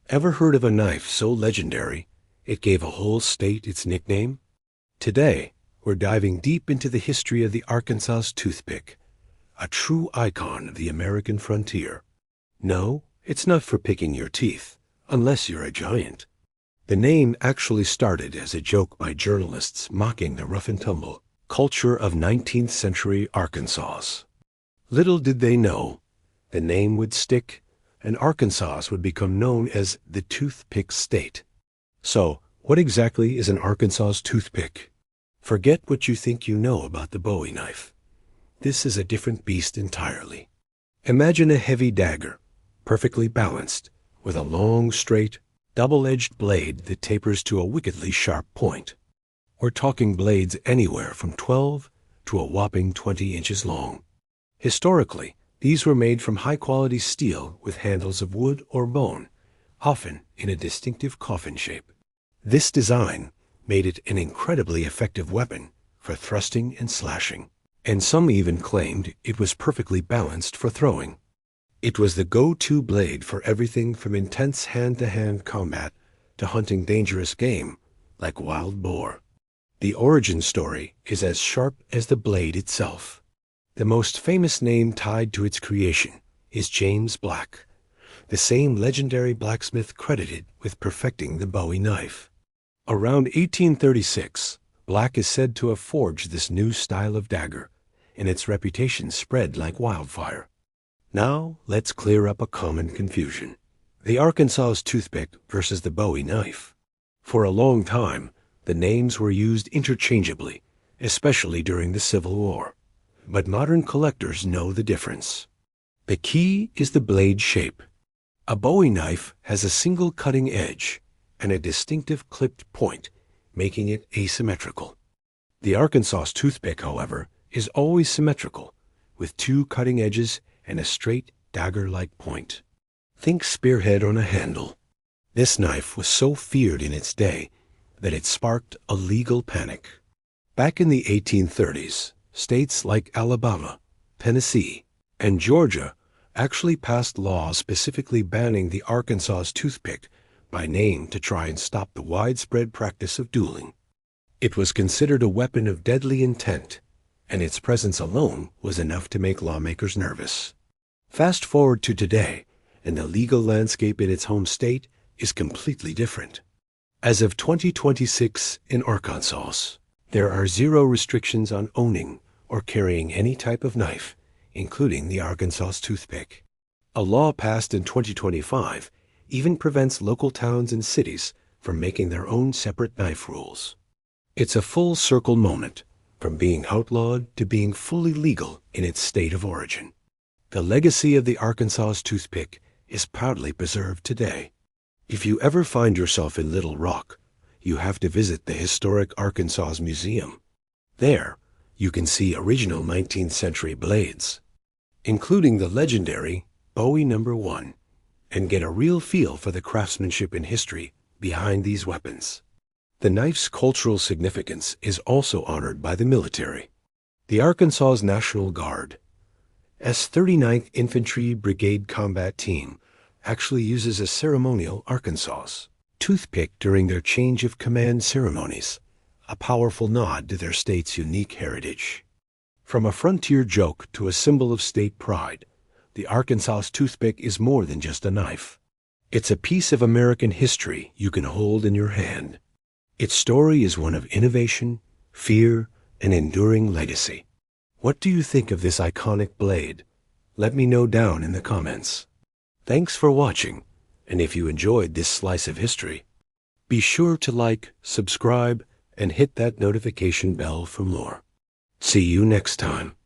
Ever heard of a knife so legendary it gave a whole state its nickname? Today, we're diving deep into the history of the Arkansas toothpick, a true icon of the American frontier. No, it's not for picking your teeth, unless you're a giant. The name actually started as a joke by journalists mocking the rough-and-tumble culture of 19th century Arkansas. Little did they know, the name would stick, and Arkansas would become known as the Toothpick State. So, what exactly is an Arkansas toothpick? Forget what you think you know about the Bowie knife. This is a different beast entirely. Imagine a heavy dagger, perfectly balanced, with a long, straight, double-edged blade that tapers to a wickedly sharp point. We're talking blades anywhere from 12 to a whopping 20 inches long. Historically, these were made from high-quality steel with handles of wood or bone, often in a distinctive coffin shape. This design made it an incredibly effective weapon for thrusting and slashing, and some even claimed it was perfectly balanced for throwing. It was the go-to blade for everything from intense hand-to-hand combat to hunting dangerous game like wild boar. The origin story is as sharp as the blade itself. The most famous name tied to its creation is James Black, the same legendary blacksmith credited with perfecting the Bowie knife. Around 1836, Black is said to have forged this new style of dagger, and its reputation spread like wildfire. Now, let's clear up a common confusion: the Arkansas toothpick versus the Bowie knife. For a long time, the names were used interchangeably, especially during the Civil War. But modern collectors know the difference. The key is the blade shape. A Bowie knife has a single cutting edge and a distinctive clipped point, making it asymmetrical. The Arkansas toothpick, however, is always symmetrical, with two cutting edges and a straight dagger-like point. Think spearhead on a handle. This knife was so feared in its day that it sparked a legal panic. Back in the 1830s, states like Alabama, Tennessee, and Georgia actually passed laws specifically banning the Arkansas toothpick by name to try and stop the widespread practice of dueling. It was considered a weapon of deadly intent, and its presence alone was enough to make lawmakers nervous. Fast forward to today, and the legal landscape in its home state is completely different. As of 2026 in Arkansas, there are 0 restrictions on owning or carrying any type of knife, including the Arkansas toothpick. A law passed in 2025 even prevents local towns and cities from making their own separate knife rules. It's a full circle moment, from being outlawed to being fully legal in its state of origin. The legacy of the Arkansas toothpick is proudly preserved today. If you ever find yourself in Little Rock, you have to visit the historic Arkansas Museum. There, you can see original 19th century blades, including the legendary Bowie No. 1, and get a real feel for the craftsmanship and history behind these weapons. The knife's cultural significance is also honored by the military. The Arkansas National Guard, S 39th Infantry Brigade Combat Team, actually uses a ceremonial Arkansas toothpick during their change of command ceremonies, a powerful nod to their state's unique heritage. From a frontier joke to a symbol of state pride, the Arkansas toothpick is more than just a knife. It's a piece of American history you can hold in your hand. Its story is one of innovation, fear, and enduring legacy. What do you think of this iconic blade? Let me know down in the comments. Thanks for watching, and if you enjoyed this slice of history, be sure to like, subscribe, and hit that notification bell for more. See you next time.